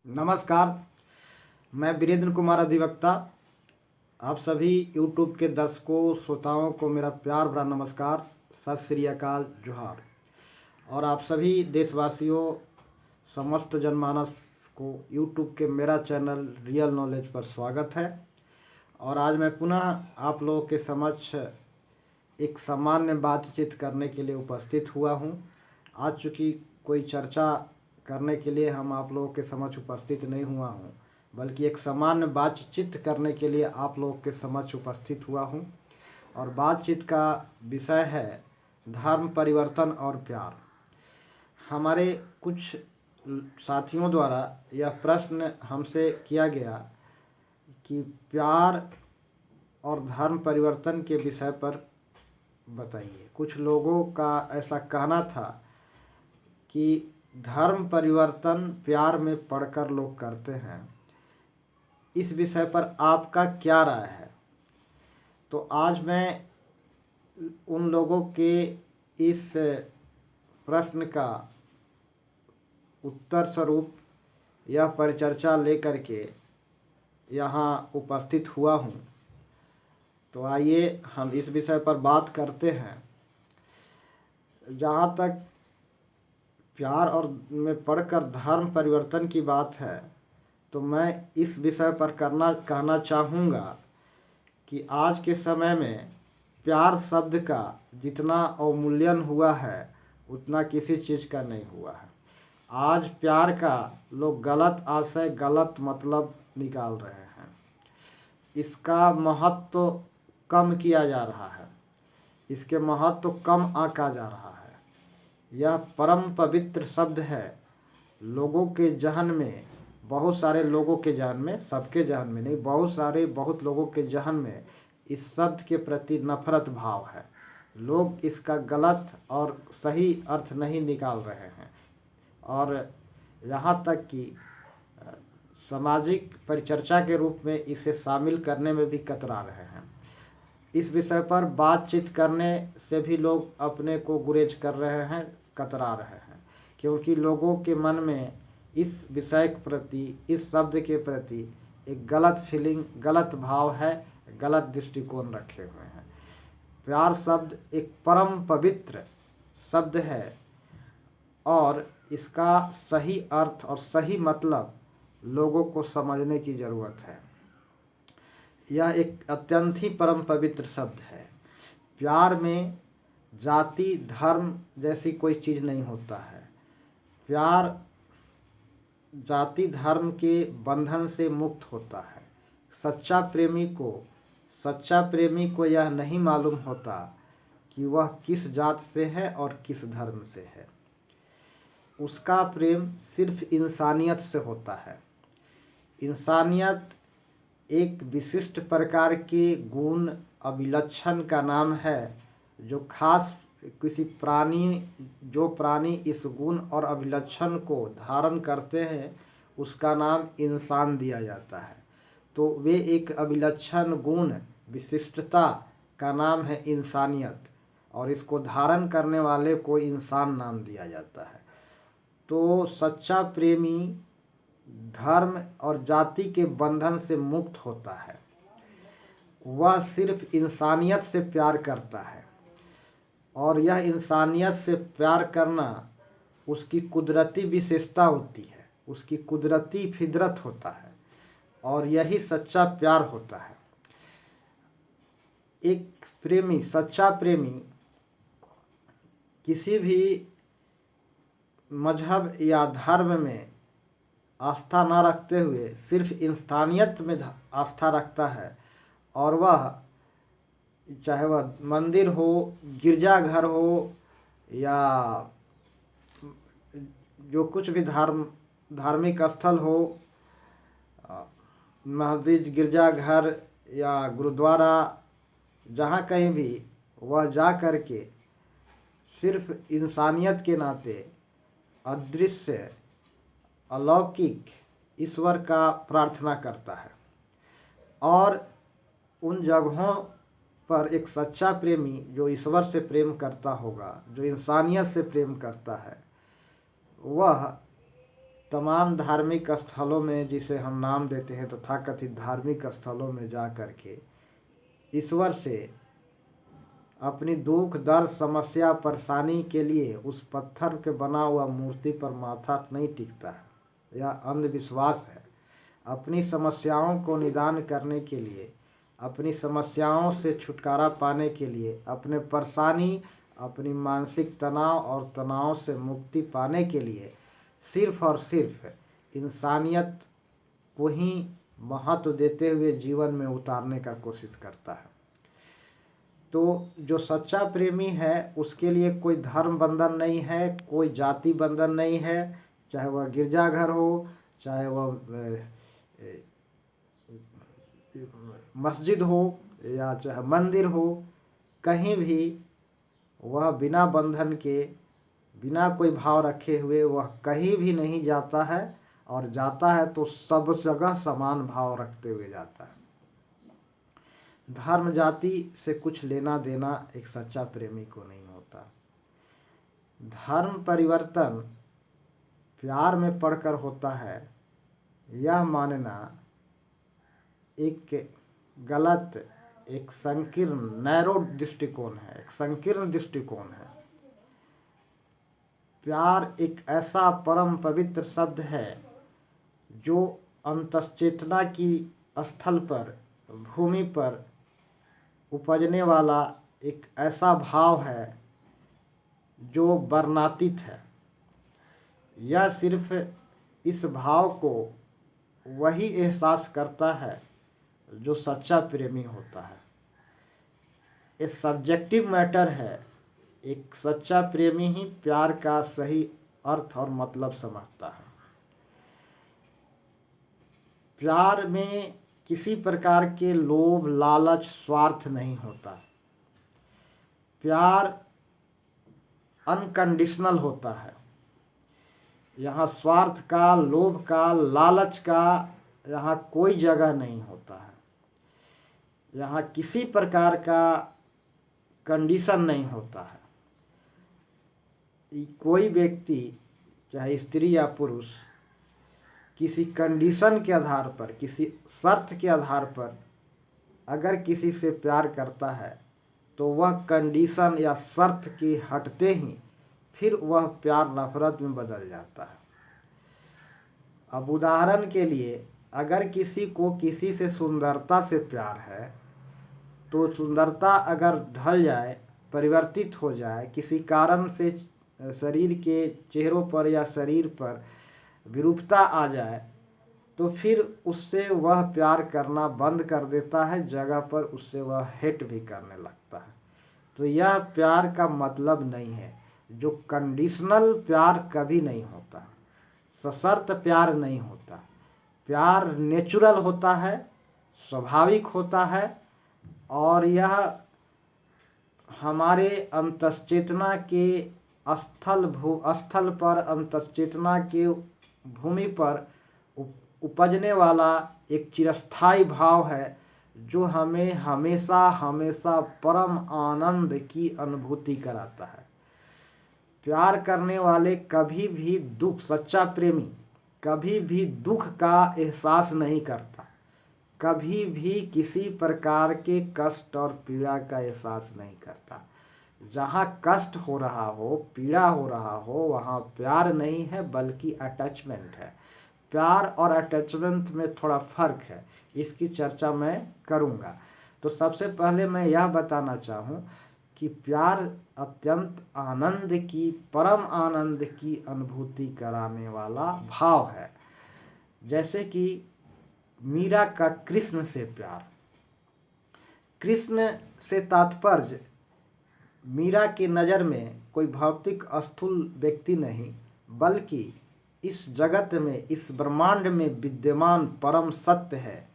नमस्कार। मैं वीरेंद्र कुमार अधिवक्ता। आप सभी यूट्यूब के दर्शकों श्रोताओं को मेरा प्यार भरा नमस्कार, सत श्री अकाल, जोहार। और आप सभी देशवासियों, समस्त जनमानस को यूट्यूब के मेरा चैनल रियल नॉलेज पर स्वागत है। और आज मैं पुनः आप लोगों के समक्ष एक सामान्य बातचीत करने के लिए उपस्थित हुआ हूँ। आज चूँकि कोई चर्चा करने के लिए हम आप लोगों के समक्ष उपस्थित नहीं हुआ हूँ, बल्कि एक सामान्य बातचीत करने के लिए आप लोगों के समक्ष उपस्थित हुआ हूँ। और बातचीत का विषय है धर्म परिवर्तन और प्यार। हमारे कुछ साथियों द्वारा यह प्रश्न हमसे किया गया कि प्यार और धर्म परिवर्तन के विषय पर बताइए। कुछ लोगों का ऐसा कहना था कि धर्म परिवर्तन प्यार में पढ़कर लोग करते हैं। इस विषय पर आपका क्या राय है? तो आज मैं उन लोगों के इस प्रश्न का उत्तर स्वरूप यह परिचर्चा लेकर के यहाँ उपस्थित हुआ हूँ। तो आइए हम इस विषय पर बात करते हैं। जहाँ तक प्यार और में पढ़कर धर्म परिवर्तन की बात है, तो मैं इस विषय पर कहना चाहूँगा कि आज के समय में प्यार शब्द का जितना अवमूल्यन हुआ है उतना किसी चीज़ का नहीं हुआ है। आज प्यार का लोग गलत आशय, गलत मतलब निकाल रहे हैं। इसका महत्व कम किया जा रहा है, इसके महत्व कम आंका जा रहा है। यह परम पवित्र शब्द है। लोगों के जहन में, बहुत सारे लोगों के जहन में, सबके जहन में नहीं, बहुत लोगों के जहन में इस शब्द के प्रति नफरत भाव है। लोग इसका गलत और सही अर्थ नहीं निकाल रहे हैं और यहाँ तक कि सामाजिक परिचर्चा के रूप में इसे शामिल करने में भी कतरा रहे हैं। इस विषय पर बातचीत करने से भी लोग अपने को गुरेज कर रहे हैं, कतरा रहे हैं, क्योंकि लोगों के मन में इस विषय के प्रति, इस शब्द के प्रति एक गलत फीलिंग, गलत भाव है, गलत दृष्टिकोण रखे हुए हैं। प्यार शब्द एक परम पवित्र शब्द है और इसका सही अर्थ और सही मतलब लोगों को समझने की ज़रूरत है। यह एक अत्यंत ही परम पवित्र शब्द है। प्यार में जाति, धर्म जैसी कोई चीज़ नहीं होता है। प्यार जाति, धर्म के बंधन से मुक्त होता है। सच्चा प्रेमी को यह नहीं मालूम होता कि वह किस जात से है और किस धर्म से है। उसका प्रेम सिर्फ इंसानियत से होता है। इंसानियत एक विशिष्ट प्रकार के गुण, अभिलक्षण का नाम है, जो खास किसी प्राणी, जो प्राणी इस गुण और अभिलक्षण को धारण करते हैं उसका नाम इंसान दिया जाता है। तो वे एक अभिलक्षण गुण, विशिष्टता का नाम है इंसानियत, और इसको धारण करने वाले को इंसान नाम दिया जाता है। तो सच्चा प्रेमी धर्म और जाति के बंधन से मुक्त होता है। वह सिर्फ इंसानियत से प्यार करता है और यह इंसानियत से प्यार करना उसकी कुदरती विशेषता होती है, उसकी कुदरती फितरत होता है, और यही सच्चा प्यार होता है। एक प्रेमी, सच्चा प्रेमी किसी भी मजहब या धर्म में आस्था न रखते हुए सिर्फ इंसानियत में आस्था रखता है। और वह, चाहे वह मंदिर हो, गिरजाघर हो, या जो कुछ भी धार्मिक स्थल हो, मस्जिद, गिरजाघर या गुरुद्वारा, जहाँ कहीं भी वह जा कर के सिर्फ इंसानियत के नाते अदृश्य, अलौकिक ईश्वर का प्रार्थना करता है। और उन जगहों पर एक सच्चा प्रेमी जो ईश्वर से प्रेम करता होगा, जो इंसानियत से प्रेम करता है, वह तमाम धार्मिक स्थलों में, जिसे हम नाम देते हैं तथाकथित धार्मिक स्थलों में जा कर के ईश्वर से अपनी दुख दर्द समस्या परेशानी के लिए उस पत्थर के बना हुआ मूर्ति पर माथा नहीं टिकता है। यह अंधविश्वास है। अपनी समस्याओं को निदान करने के लिए, अपनी समस्याओं से छुटकारा पाने के लिए, अपने परेशानी, अपनी मानसिक तनाव और तनाव से मुक्ति पाने के लिए सिर्फ और सिर्फ इंसानियत को ही महत्व देते हुए जीवन में उतारने का कोशिश करता है। तो जो सच्चा प्रेमी है उसके लिए कोई धर्म बंधन नहीं है, कोई जाति बंधन नहीं है, चाहे वह गिरजाघर हो, चाहे वह मस्जिद हो या चाहे मंदिर हो, कहीं भी वह बिना बंधन के, बिना कोई भाव रखे हुए वह कहीं भी नहीं जाता है, और जाता है तो सब जगह समान भाव रखते हुए जाता है। धर्म जाति से कुछ लेना देना एक सच्चा प्रेमी को नहीं होता। धर्म परिवर्तन प्यार में पड़कर होता है, यह मानना एक गलत, एक संकीर्ण नैरो दृष्टिकोण है, एक संकीर्ण दृष्टिकोण है। प्यार एक ऐसा परम पवित्र शब्द है जो अंतश्चेतना की स्थल पर, भूमि पर उपजने वाला एक ऐसा भाव है जो वर्णातीत है। यह सिर्फ इस भाव को वही एहसास करता है जो सच्चा प्रेमी होता है। ये सब्जेक्टिव मैटर है। एक सच्चा प्रेमी ही प्यार का सही अर्थ और मतलब समझता है। प्यार में किसी प्रकार के लोभ, लालच, स्वार्थ नहीं होता। प्यार अनकंडीशनल होता है। यहाँ स्वार्थ का, लोभ का, लालच का यहाँ कोई जगह नहीं होता है। यहाँ किसी प्रकार का कंडीशन नहीं होता है। कोई व्यक्ति, चाहे स्त्री या पुरुष, किसी कंडीशन के आधार पर, किसी शर्त के आधार पर अगर किसी से प्यार करता है तो वह कंडीशन या शर्त के हटते ही फिर वह प्यार नफरत में बदल जाता है। अब उदाहरण के लिए, अगर किसी को किसी से सुंदरता से प्यार है तो सुंदरता अगर ढल जाए, परिवर्तित हो जाए, किसी कारण से शरीर के चेहरों पर या शरीर पर विरूपता आ जाए, तो फिर उससे वह प्यार करना बंद कर देता है, जगह पर उससे वह हेट भी करने लगता है। तो यह प्यार का मतलब नहीं है। जो कंडीशनल प्यार कभी नहीं होता, सशर्त प्यार नहीं होता। प्यार नेचुरल होता है, स्वाभाविक होता है, और यह हमारे अंतश्चेतना के स्थल पर, अंतश्चेतना के भूमि पर उपजने वाला एक चिरस्थायी भाव है जो हमें हमेशा हमेशा परम आनंद की अनुभूति कराता है। प्यार करने वाले कभी भी दुख, सच्चा प्रेमी कभी भी दुख का एहसास नहीं करता, कभी भी किसी प्रकार के कष्ट और पीड़ा का एहसास नहीं करता। जहाँ कष्ट हो रहा हो, पीड़ा हो रहा हो, वहाँ प्यार नहीं है बल्कि अटैचमेंट है। प्यार और अटैचमेंट में थोड़ा फर्क है, इसकी चर्चा मैं करूँगा। तो सबसे पहले मैं यह बताना चाहूँ कि प्यार अत्यंत आनंद की, परम आनंद की अनुभूति कराने वाला भाव है। जैसे कि मीरा का कृष्ण से प्यार। कृष्ण से तात्पर्य मीरा की नज़र में कोई भौतिक स्थूल व्यक्ति नहीं, बल्कि इस जगत में, इस ब्रह्मांड में विद्यमान परम सत्य है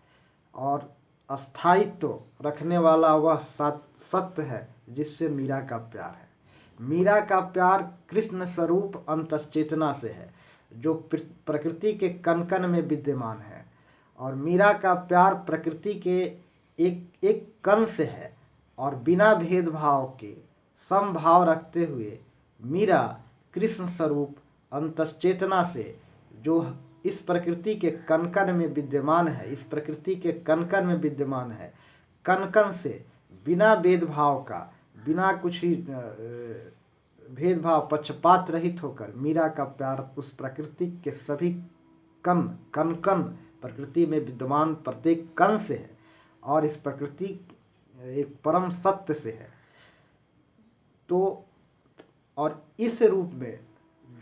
और अस्थायित्व रखने वाला वह सत्य है जिससे मीरा का प्यार है। मीरा का प्यार कृष्ण स्वरूप अंतश्चेतना से है जो प्रकृति के कण कण में विद्यमान है, और मीरा का प्यार प्रकृति के एक एक कण से है, और बिना भेदभाव के समभाव रखते हुए मीरा कृष्ण स्वरूप अंतश्चेतना से, जो इस प्रकृति के कण कण में विद्यमान है, इस प्रकृति के कण कण में विद्यमान है, कण कण से बिना भेदभाव का, बिना कुछ ही भेदभाव पक्षपात रहित होकर मीरा का प्यार उस प्रकृति के सभी कण कण प्रकृति में विद्यमान प्रत्येक कण से है और इस प्रकृति एक परम सत्य से है। तो और इस रूप में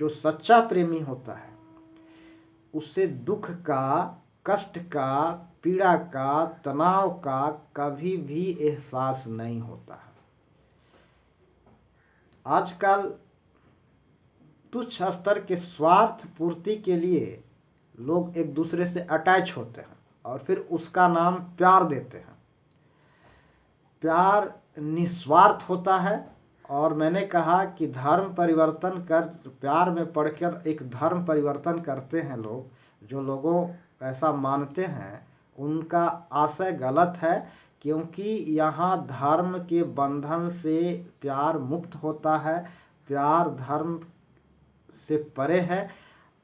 जो सच्चा प्रेमी होता है उससे दुख का, कष्ट का, पीड़ा का, तनाव का कभी भी एहसास नहीं होता है। आजकल तुच्छ स्तर के स्वार्थ पूर्ति के लिए लोग एक दूसरे से अटैच होते हैं और फिर उसका नाम प्यार देते हैं। प्यार निस्वार्थ होता है और मैंने कहा कि धर्म परिवर्तन कर, प्यार में पढ़कर एक धर्म परिवर्तन करते हैं लोग, जो लोगों ऐसा मानते हैं उनका आशय गलत है, क्योंकि यहाँ धर्म के बंधन से प्यार मुक्त होता है, प्यार धर्म से परे है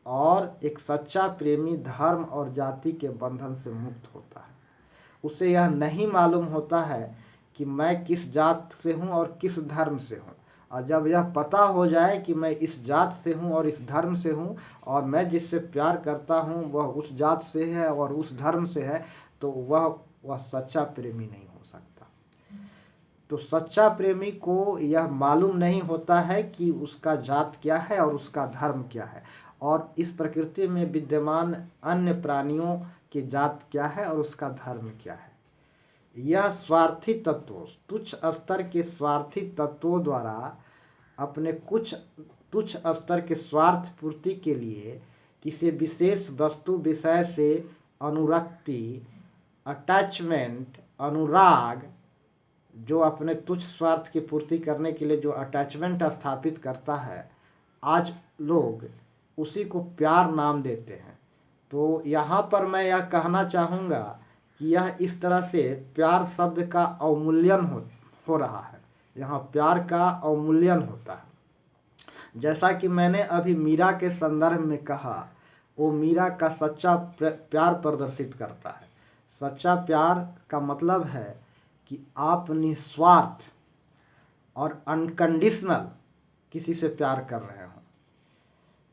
और एक सच्चा प्रेमी धर्म और जाति के बंधन से मुक्त होता है। उसे यह नहीं मालूम होता है कि मैं किस जात से हूँ और किस धर्म से हूँ, और जब यह पता हो जाए कि मैं इस जात से हूँ और इस धर्म से हूँ और मैं जिससे प्यार करता हूँ वह उस जात से है और उस धर्म से है, तो वह सच्चा प्रेमी नहीं हो सकता। तो सच्चा प्रेमी को यह मालूम नहीं होता है कि उसका जात क्या है और उसका धर्म क्या है और इस प्रकृति में विद्यमान अन्य प्राणियों की जात क्या है और उसका धर्म क्या है। यह स्वार्थी तत्वों, तुच्छ स्तर के स्वार्थी तत्वों द्वारा अपने कुछ तुच्छ स्तर के स्वार्थ पूर्ति के लिए किसी विशेष वस्तु विषय से अनुरक्ति, अटैचमेंट, अनुराग, जो अपने तुच्छ स्वार्थ की पूर्ति करने के लिए जो अटैचमेंट स्थापित करता है, आज लोग उसी को प्यार नाम देते हैं। तो यहाँ पर मैं यह कहना चाहूँगा कि यह इस तरह से प्यार शब्द का अवमूल्यन हो रहा है, यहाँ प्यार का अवमूल्यन होता है। जैसा कि मैंने अभी मीरा के संदर्भ में कहा, वो मीरा का सच्चा प्यार प्रदर्शित करता है। सच्चा प्यार का मतलब है कि आप निस्वार्थ और अनकंडीशनल किसी से प्यार कर रहे हो।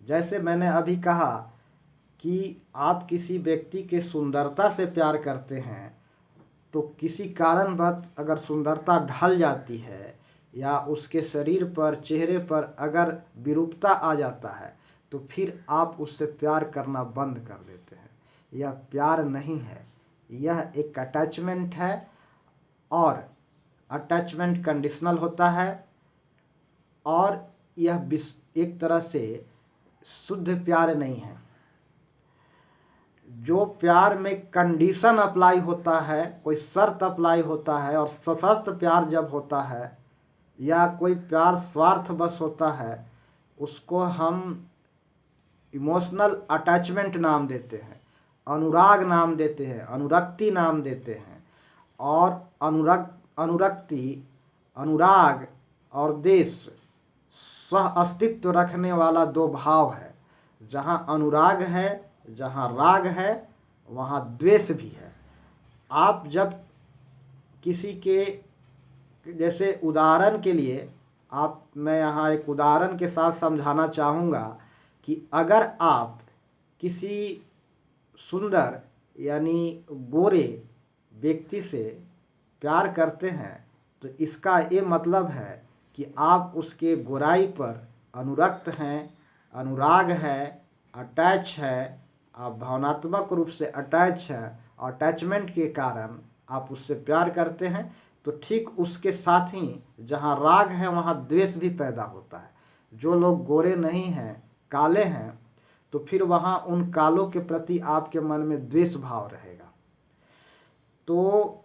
जैसे मैंने अभी कहा कि आप किसी व्यक्ति के सुंदरता से प्यार करते हैं, तो किसी कारणवश अगर सुंदरता ढल जाती है या उसके शरीर पर, चेहरे पर अगर विरूपता आ जाता है, तो फिर आप उससे प्यार करना बंद कर देते हैं। यह प्यार नहीं है, यह एक अटैचमेंट है और अटैचमेंट कंडीशनल होता है और यह एक तरह से शुद्ध प्यार नहीं है। जो प्यार में कंडीशन अप्लाई होता है, कोई शर्त अप्लाई होता है, और सशर्त प्यार जब होता है या कोई प्यार स्वार्थवश होता है, उसको हम इमोशनल अटैचमेंट नाम देते हैं, अनुराग नाम देते हैं, अनुरक्ति नाम देते हैं। और अनुरक्ति, अनुराग और देश सह अस्तित्व रखने वाला दो भाव है। जहाँ अनुराग है, जहाँ राग है, वहाँ द्वेष भी है। आप जब किसी के, जैसे उदाहरण के लिए मैं यहाँ एक उदाहरण के साथ समझाना चाहूँगा कि अगर आप किसी सुंदर यानी गोरे व्यक्ति से प्यार करते हैं, तो इसका ये मतलब है कि आप उसके गोराई पर अनुरक्त हैं, अनुराग है, अटैच है, आप भावनात्मक रूप से अटैच है, अटैचमेंट के कारण आप उससे प्यार करते हैं। तो ठीक उसके साथ ही जहाँ राग है वहाँ द्वेष भी पैदा होता है। जो लोग गोरे नहीं हैं, काले हैं, तो फिर वहाँ उन कालों के प्रति आपके मन में द्वेष भाव रहेगा। तो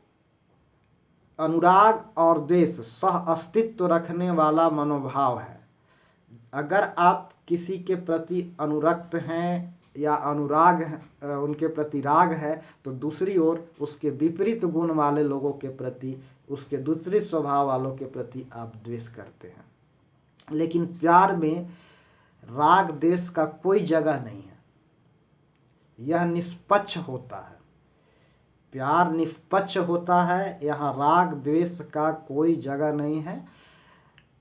अनुराग और द्वेष सह अस्तित्व रखने वाला मनोभाव है। अगर आप किसी के प्रति अनुरक्त हैं या अनुराग उनके प्रति राग है, तो दूसरी ओर उसके विपरीत गुण वाले लोगों के प्रति, उसके दूसरे स्वभाव वालों के प्रति आप द्वेष करते हैं। लेकिन प्यार में राग द्वेष का कोई जगह नहीं है। यह निष्पक्ष होता है। प्यार निष्पक्ष होता है, यहाँ राग द्वेष का कोई जगह नहीं है।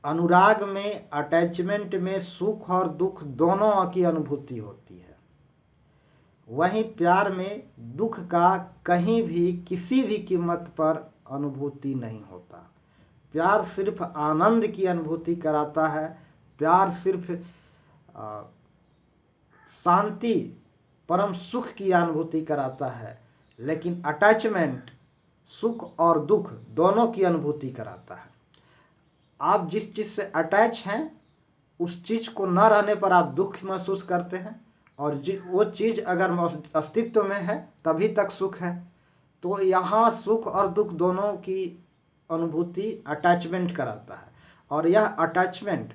अनुराग में, अटैचमेंट में सुख और दुख दोनों की अनुभूति होती है। वहीं प्यार में दुख का कहीं भी किसी भी कीमत पर अनुभूति नहीं होता। प्यार सिर्फ आनंद की अनुभूति कराता है, प्यार सिर्फ शांति, परम सुख की अनुभूति कराता है। लेकिन अटैचमेंट सुख और दुख दोनों की अनुभूति कराता है। आप जिस चीज़ से अटैच हैं उस चीज़ को न रहने पर आप दुख महसूस करते हैं, और वो चीज़ अगर अस्तित्व में है तभी तक सुख है। तो यहाँ सुख और दुख दोनों की अनुभूति अटैचमेंट कराता है। और यह अटैचमेंट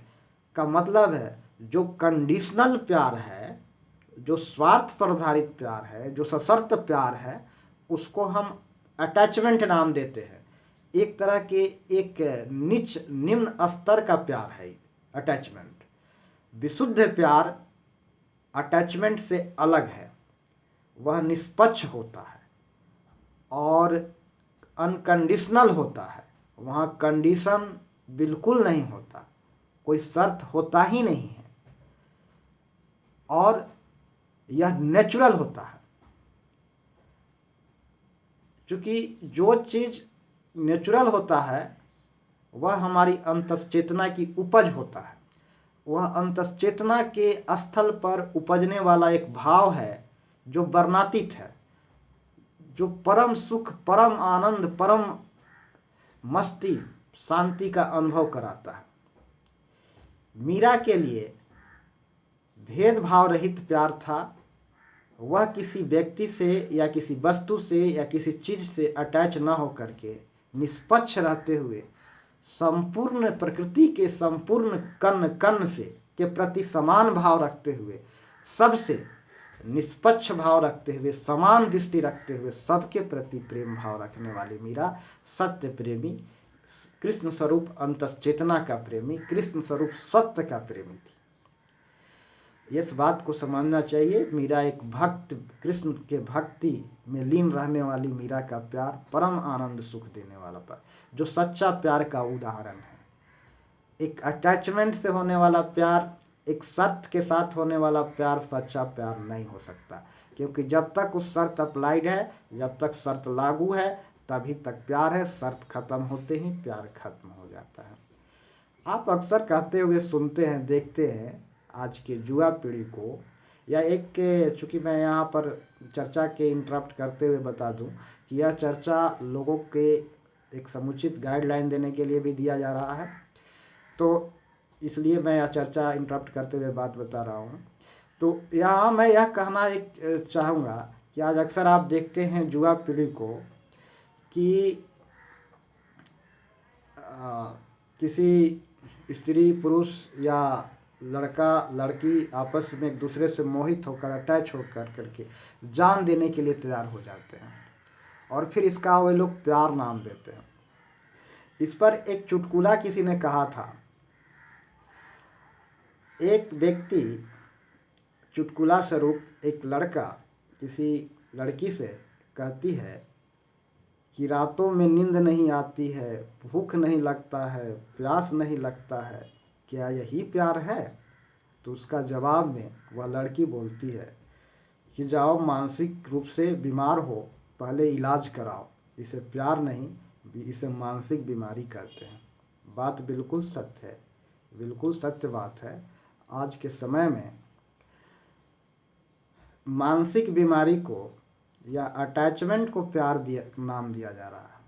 का मतलब है जो कंडीशनल प्यार है, जो स्वार्थ पर आधारित प्यार है, जो सशर्त प्यार है, उसको हम अटैचमेंट नाम देते हैं। एक तरह के एक निम्न स्तर का प्यार है अटैचमेंट। विशुद्ध प्यार अटैचमेंट से अलग है, वह निष्पक्ष होता है और अनकंडीशनल होता है। वहाँ कंडीशन बिल्कुल नहीं होता, कोई शर्त होता ही नहीं है, और यह नेचुरल होता है। क्योंकि जो चीज़ नेचुरल होता है वह हमारी अंतश्चेतना की उपज होता है। वह अंतश्चेतना के स्थल पर उपजने वाला एक भाव है जो वर्णातीत है, जो परम सुख, परम आनंद, परम मस्ती, शांति का अनुभव कराता है। मीरा के लिए भेदभाव रहित प्यार था। वह किसी व्यक्ति से या किसी वस्तु से या किसी चीज से अटैच न होकर के निष्पक्ष रहते हुए संपूर्ण प्रकृति के संपूर्ण कण कण से के प्रति समान भाव रखते हुए, सबसे निष्पक्ष भाव रखते हुए, समान दृष्टि रखते हुए सबके प्रति प्रेम भाव रखने वाली मीरा सत्य प्रेमी, कृष्ण स्वरूप अंतश्चेतना का प्रेमी, कृष्ण स्वरूप सत्य का प्रेमी थी। इस बात को समझना चाहिए। मीरा एक भक्त, कृष्ण के भक्ति में लीन रहने वाली मीरा का प्यार परम आनंद सुख देने वाला प्यार, जो सच्चा प्यार का उदाहरण है। एक अटैचमेंट से होने वाला प्यार, एक शर्त के साथ होने वाला प्यार सच्चा प्यार नहीं हो सकता, क्योंकि जब तक उस शर्त अप्लाइड है, जब तक शर्त लागू है, तभी तक प्यार है। शर्त खत्म होते ही प्यार खत्म हो जाता है। आप अक्सर कहते हुए सुनते हैं, देखते हैं आज के युवा पीढ़ी को, या एक के, चूँकि मैं यहाँ पर चर्चा के इंटरप्ट करते हुए बता दूं कि यह चर्चा लोगों के एक समुचित गाइडलाइन देने के लिए भी दिया जा रहा है, तो इसलिए मैं यह चर्चा इंटरप्ट करते हुए बात बता रहा हूँ। तो यहाँ मैं यह कहना एक चाहूँगा कि आज अक्सर आप देखते हैं युवा पीढ़ी को कि किसी स्त्री पुरुष या लड़का लड़की आपस में एक दूसरे से मोहित होकर, अटैच होकर करके जान देने के लिए तैयार हो जाते हैं, और फिर इसका वे लोग प्यार नाम देते हैं। इस पर एक चुटकुला किसी ने कहा था। एक व्यक्ति, चुटकुला स्वरूप एक लड़का किसी लड़की से कहती है कि रातों में नींद नहीं आती है, भूख नहीं लगता है, प्यास नहीं लगता है, क्या यही प्यार है? तो उसका जवाब में वह लड़की बोलती है कि जाओ, मानसिक रूप से बीमार हो, पहले इलाज कराओ, इसे प्यार नहीं, इसे मानसिक बीमारी कहते हैं। बात बिल्कुल सत्य है, बिल्कुल सत्य बात है। आज के समय में मानसिक बीमारी को या अटैचमेंट को प्यार नाम दिया जा रहा है।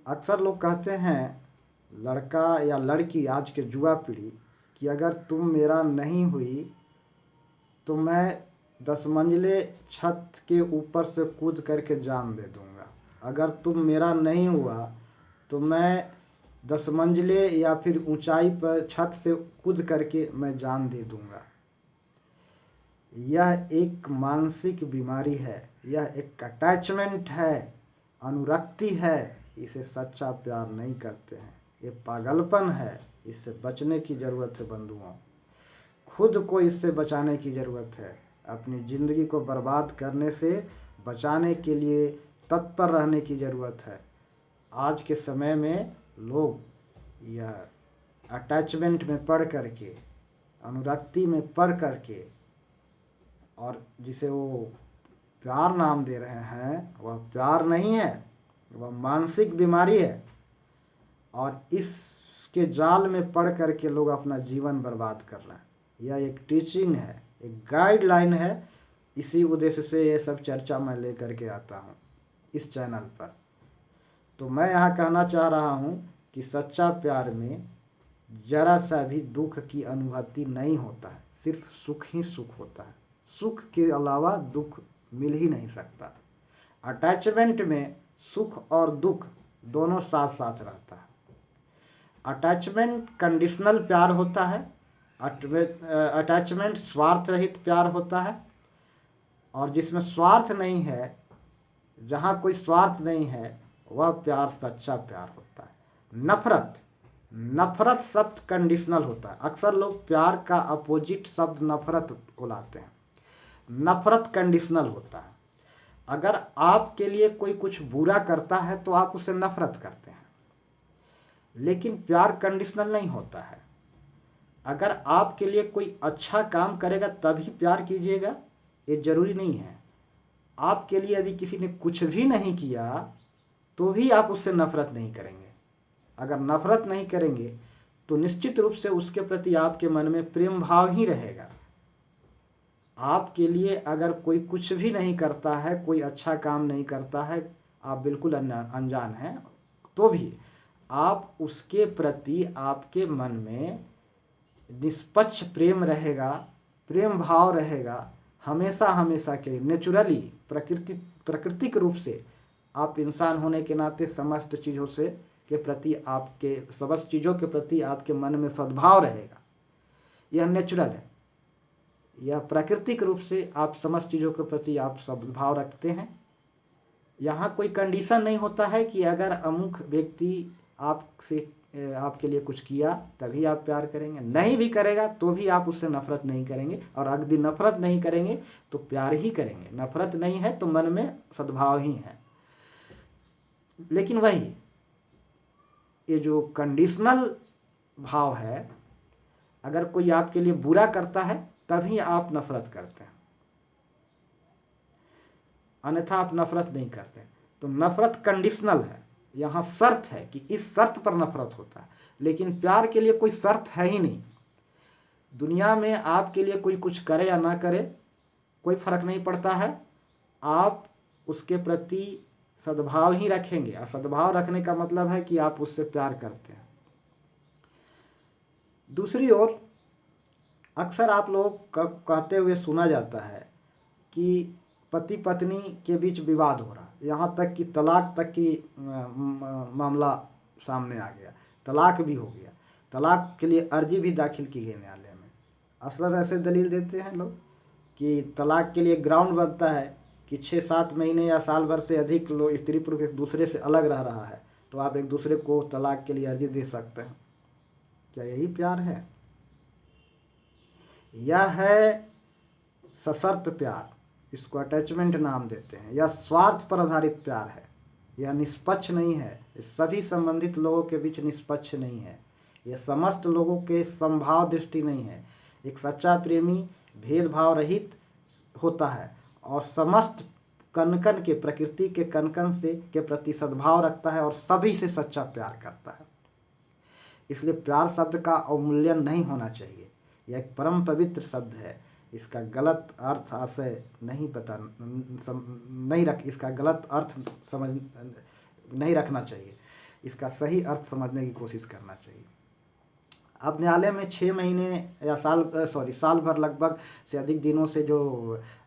अक्सर लोग कहते हैं, लड़का या लड़की, आज के युवा पीढ़ी, कि अगर तुम मेरा नहीं हुई तो मैं 10 मंजिले छत के ऊपर से कूद करके जान दे दूंगा। अगर तुम मेरा नहीं हुआ तो मैं 10 मंजिले या फिर ऊंचाई पर छत से कूद करके मैं जान दे दूंगा। यह एक मानसिक बीमारी है, यह एक अटैचमेंट है, अनुरक्ति है। इसे सच्चा प्यार नहीं कहते हैं, ये पागलपन है। इससे बचने की ज़रूरत है बंधुओं, खुद को इससे बचाने की ज़रूरत है। अपनी ज़िंदगी को बर्बाद करने से बचाने के लिए तत्पर रहने की ज़रूरत है। आज के समय में लोग यह अटैचमेंट में पड़ करके, अनुरक्ति में पड़ करके, और जिसे वो प्यार नाम दे रहे हैं, वह प्यार नहीं है, वह मानसिक बीमारी है। और इसके जाल में पड़ करके लोग अपना जीवन बर्बाद कर रहे हैं। यह एक टीचिंग है, एक गाइडलाइन है। इसी उद्देश्य से ये सब चर्चा मैं लेकर के आता हूँ इस चैनल पर। तो मैं यहाँ कहना चाह रहा हूँ कि सच्चा प्यार में जरा सा भी दुख की अनुभूति नहीं होता है, सिर्फ सुख ही सुख होता है। सुख के अलावा दुख मिल ही नहीं सकता। अटैचमेंट में सुख और दुख दोनों साथ साथ रहता है। अटैचमेंट कंडीशनल प्यार होता है, अटैचमेंट स्वार्थ रहित प्यार होता है। और जिसमें स्वार्थ नहीं है, जहाँ कोई स्वार्थ नहीं है, वह प्यार सच्चा प्यार होता है। नफरत शब्द कंडीशनल होता है। अक्सर लोग प्यार का अपोजिट शब्द नफरत को लाते हैं। नफरत कंडीशनल होता है। अगर आपके लिए कोई कुछ बुरा करता है तो आप उसे नफरत करते हैं, लेकिन प्यार कंडीशनल नहीं होता है। अगर आपके लिए कोई अच्छा काम करेगा तभी प्यार कीजिएगा, ये जरूरी नहीं है। आपके लिए यदि किसी ने कुछ भी नहीं किया तो भी आप उससे नफरत नहीं करेंगे। अगर नफरत नहीं करेंगे तो निश्चित रूप से उसके प्रति आपके मन में प्रेम भाव ही रहेगा। आपके लिए अगर कोई कुछ भी नहीं करता है, कोई अच्छा काम नहीं करता है, आप बिल्कुल अनजान हैं, तो भी आप उसके प्रति आपके मन में निष्पक्ष प्रेम रहेगा, प्रेम भाव रहेगा। हमेशा हमेशा के नेचुरली, प्राकृतिक रूप से आप इंसान होने के नाते समस्त चीज़ों से के प्रति आपके समस्त चीज़ों के प्रति आपके मन में सद्भाव रहेगा। यह नेचुरल है, यह प्राकृतिक रूप से आप समस्त चीज़ों के प्रति आप सद्भाव रखते हैं। यहाँ कोई कंडीशन नहीं होता है कि अगर अमुक व्यक्ति आपके लिए कुछ किया तभी आप प्यार करेंगे, नहीं भी करेगा तो भी आप उससे नफरत नहीं करेंगे। और अगर नफरत नहीं करेंगे तो प्यार ही करेंगे। नफरत नहीं है तो मन में सद्भाव ही है। लेकिन वही ये जो कंडीशनल भाव है, अगर कोई आपके लिए बुरा करता है तभी आप नफरत करते हैं, अन्यथा आप नफरत नहीं करते। तो नफरत कंडीशनल है, यहाँ शर्त है कि इस शर्त पर नफरत होता है। लेकिन प्यार के लिए कोई शर्त है ही नहीं। दुनिया में आपके लिए कोई कुछ करे या ना करे कोई फर्क नहीं पड़ता है, आप उसके प्रति सद्भाव ही रखेंगे। और सद्भाव रखने का मतलब है कि आप उससे प्यार करते हैं। दूसरी ओर अक्सर आप लोग कहते हुए सुना जाता है कि पति पत्नी के बीच विवाद हो रहा, यहाँ तक कि तलाक तक की मामला सामने आ गया, तलाक भी हो गया। तलाक के लिए अर्जी भी दाखिल की गई न्यायालय में। अक्सर ऐसे दलील देते हैं लोग कि तलाक के लिए ग्राउंड बनता है कि 6-7 महीने या साल भर से अधिक लोग स्त्री पुरुष एक दूसरे से अलग रह रहा है तो आप एक दूसरे को तलाक के लिए अर्जी दे सकते हैं। क्या यही प्यार है? यह है सशर्त प्यार, इसको अटैचमेंट नाम देते हैं। यह स्वार्थ पर आधारित प्यार है, यह निष्पक्ष नहीं है। सभी संबंधित लोगों के बीच निष्पक्ष नहीं है, यह समस्त लोगों के समभाव दृष्टि नहीं है। एक सच्चा प्रेमी भेदभाव रहित होता है और समस्त कनकन के, प्रकृति के कनकन से के प्रति सद्भाव रखता है और सभी से सच्चा प्यार करता है। इसलिए प्यार शब्द का अवमूल्यन नहीं होना चाहिए। यह एक परम पवित्र शब्द है। इसका गलत अर्थ आशय इसका गलत अर्थ समझ नहीं रखना चाहिए। इसका सही अर्थ समझने की कोशिश करना चाहिए। अब न्यायालय में 6 महीने या साल भर लगभग से अधिक दिनों से जो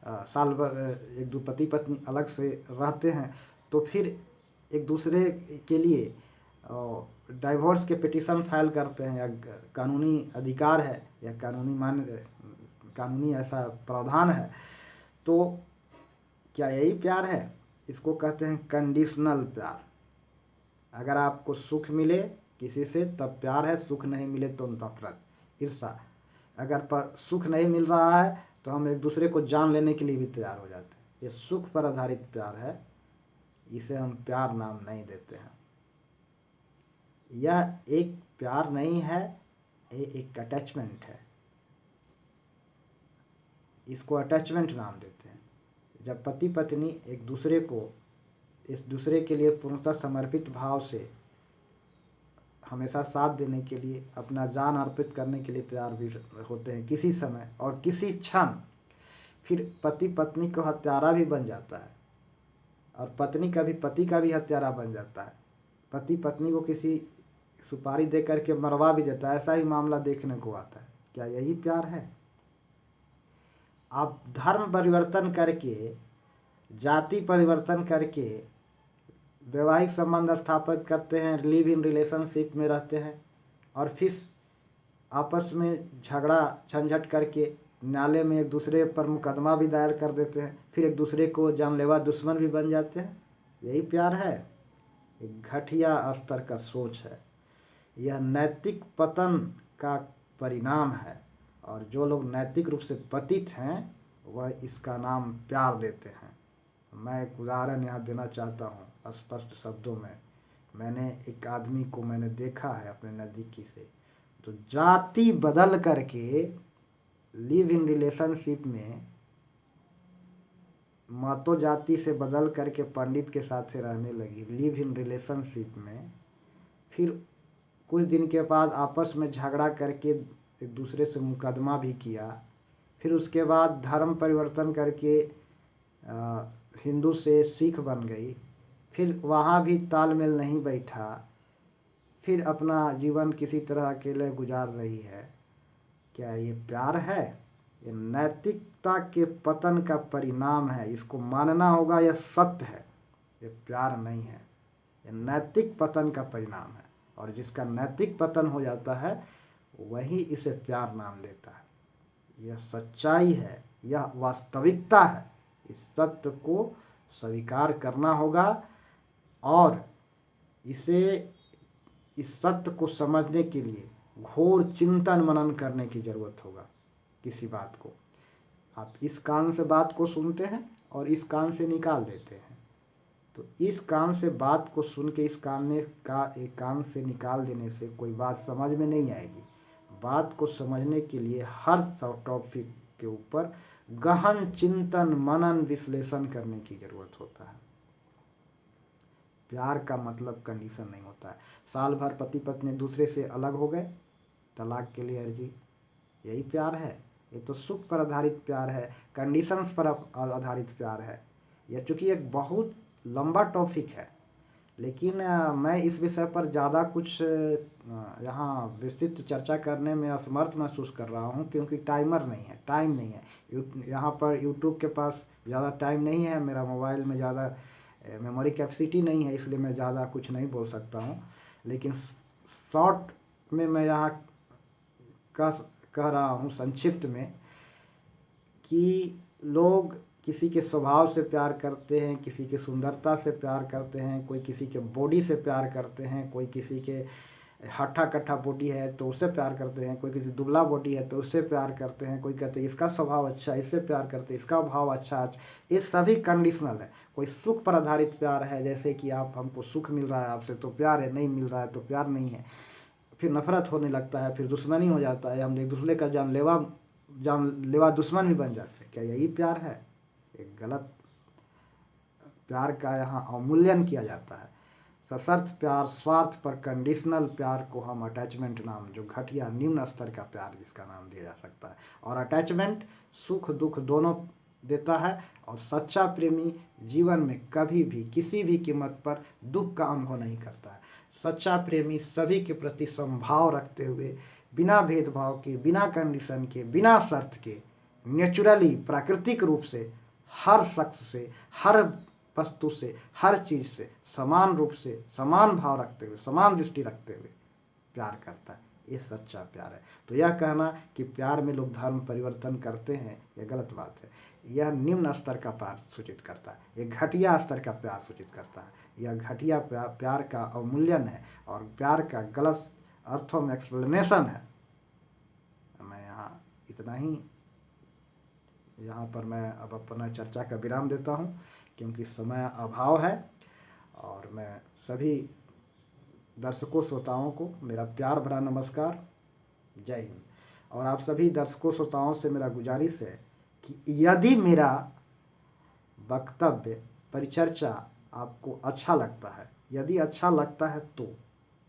साल भर एक दो पति पत्नी अलग से रहते हैं तो फिर एक दूसरे के लिए डाइवोर्स के पिटीशन फाइल करते हैं, या कानूनी अधिकार है या कानूनी ऐसा प्रावधान है। तो क्या यही प्यार है? इसको कहते हैं कंडीशनल प्यार। अगर आपको सुख मिले किसी से तब प्यार है, सुख नहीं मिले तो नफरत, ईर्ष्या। अगर सुख नहीं मिल रहा है तो हम एक दूसरे को जान लेने के लिए भी तैयार हो जाते हैं। ये सुख पर आधारित प्यार है, इसे हम प्यार नाम नहीं देते हैं। यह एक प्यार नहीं है, ये एक अटैचमेंट है, इसको अटैचमेंट नाम देते हैं। जब पति पत्नी एक दूसरे को इस दूसरे के लिए पूर्णतः समर्पित भाव से हमेशा साथ देने के लिए, अपना जान अर्पित करने के लिए तैयार भी होते हैं किसी समय और किसी क्षण, फिर पति पत्नी को हत्यारा भी बन जाता है और पत्नी का भी पति का भी हत्यारा बन जाता है। पति पत्नी को किसी सुपारी दे करके मरवा भी देता है, ऐसा ही मामला देखने को आता है। क्या यही प्यार है? आप धर्म परिवर्तन करके, जाति परिवर्तन करके वैवाहिक संबंध स्थापित करते हैं, लिव इन रिलेशनशिप में रहते हैं और फिर आपस में झगड़ा झंझट करके नाले में एक दूसरे पर मुकदमा भी दायर कर देते हैं, फिर एक दूसरे को जानलेवा दुश्मन भी बन जाते हैं। यही प्यार है? एक घटिया स्तर का सोच है। यह नैतिक पतन का परिणाम है और जो लोग नैतिक रूप से पतित हैं वह इसका नाम प्यार देते हैं। मैं एक उदाहरण यहाँ देना चाहता हूँ स्पष्ट शब्दों में। मैंने एक आदमी को मैंने देखा है अपने नज़दीकी से, तो जाति बदल करके लिव इन रिलेशनशिप में मातो जाति से बदल करके पंडित के साथ रहने लगी लिव इन रिलेशनशिप में। फिर कुछ दिन के बाद आपस में झगड़ा करके एक दूसरे से मुकदमा भी किया। फिर उसके बाद धर्म परिवर्तन करके हिंदू से सिख बन गई। फिर वहाँ भी तालमेल नहीं बैठा, फिर अपना जीवन किसी तरह अकेले गुजार रही है। क्या ये प्यार है? ये नैतिकता के पतन का परिणाम है, इसको मानना होगा, यह सत्य है। ये प्यार नहीं है, ये नैतिक पतन का परिणाम है और जिसका नैतिक पतन हो जाता है वही इसे प्यार नाम लेता है। यह सच्चाई है, यह वास्तविकता है। इस सत्य को स्वीकार करना होगा और इस सत्य को समझने के लिए घोर चिंतन मनन करने की जरूरत होगा। किसी बात को आप इस कान से बात को सुनते हैं और इस कान से निकाल देते हैं, तो इस कान से बात को सुन के एक कान से निकाल देने से कोई बात समझ में नहीं आएगी। बात को समझने के लिए हर टॉपिक के ऊपर गहन चिंतन मनन विश्लेषण करने की जरूरत होता है। प्यार का मतलब कंडीशन नहीं होता है। साल भर पति पत्नी दूसरे से अलग हो गए, तलाक के लिए अर्जी, यही प्यार है? ये तो सुख पर आधारित प्यार है, कंडीशंस पर आधारित प्यार है। यह चूँकि एक बहुत लंबा टॉपिक है, लेकिन मैं इस विषय पर ज़्यादा कुछ यहाँ विस्तृत चर्चा करने में असमर्थ महसूस कर रहा हूँ, क्योंकि टाइम नहीं है। यहाँ पर यूट्यूब के पास ज़्यादा टाइम नहीं है, मेरा मोबाइल में ज़्यादा मेमोरी कैपेसिटी नहीं है, इसलिए मैं ज़्यादा कुछ नहीं बोल सकता हूँ। लेकिन शॉर्ट में मैं यहाँ कह रहा हूँ संक्षिप्त में कि लोग किसी के स्वभाव से प्यार करते हैं, किसी के सुंदरता से प्यार करते हैं, कोई किसी के बॉडी से प्यार करते हैं, कोई किसी के हट्ठा कट्ठा बॉडी है तो उससे प्यार करते हैं, कोई किसी दुबला बॉडी है तो उससे प्यार करते हैं, कोई कहते हैं इसका स्वभाव अच्छा है इससे प्यार करते हैं, इसका भाव अच्छा है। ये सभी कंडीशनल है। कोई सुख पर आधारित प्यार है, जैसे कि आप हमको सुख मिल रहा है आपसे तो प्यार है, नहीं मिल रहा है तो प्यार नहीं है। फिर नफरत होने लगता है, फिर दुश्मनी हो जाता है, हम एक दूसरे का जानलेवा दुश्मन भी बन जाते हैं। क्या यही प्यार है? एक गलत प्यार का यहाँ अवमूल्यन किया जाता है। सशर्त प्यार, स्वार्थ पर कंडीशनल प्यार को हम अटैचमेंट नाम, जो घटिया निम्न स्तर का प्यार जिसका नाम दिया जा सकता है। और अटैचमेंट सुख दुख दोनों देता है और सच्चा प्रेमी जीवन में कभी भी किसी भी कीमत पर दुख का अनुभव नहीं करता है। सच्चा प्रेमी सभी के प्रति समभाव रखते हुए, बिना भेदभाव के, बिना कंडीशन के, बिना शर्त के, नेचुरली प्राकृतिक रूप से हर शख्स से, हर वस्तु से, हर चीज से समान रूप से, समान भाव रखते हुए, समान दृष्टि रखते हुए प्यार करता है। ये सच्चा प्यार है। तो यह कहना कि प्यार में लोग धर्म परिवर्तन करते हैं, यह गलत बात है। यह निम्न स्तर का प्यार सूचित करता है, यह घटिया स्तर का प्यार सूचित करता है। यह घटिया प्यार का अवमूल्यन है और प्यार का गलत अर्थों में एक्सप्लेनेशन है। मैं यहाँ इतना ही यहाँ पर मैं अब अपना चर्चा का विराम देता हूँ, क्योंकि समय अभाव है। और मैं सभी दर्शकों श्रोताओं को मेरा प्यार भरा नमस्कार, जय हिंद। और आप सभी दर्शकों श्रोताओं से मेरा गुजारिश है कि यदि मेरा वक्तव्य परिचर्चा आपको अच्छा लगता है, यदि अच्छा लगता है तो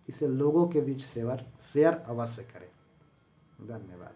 इसे लोगों के बीच शेयर अवश्य करें। धन्यवाद।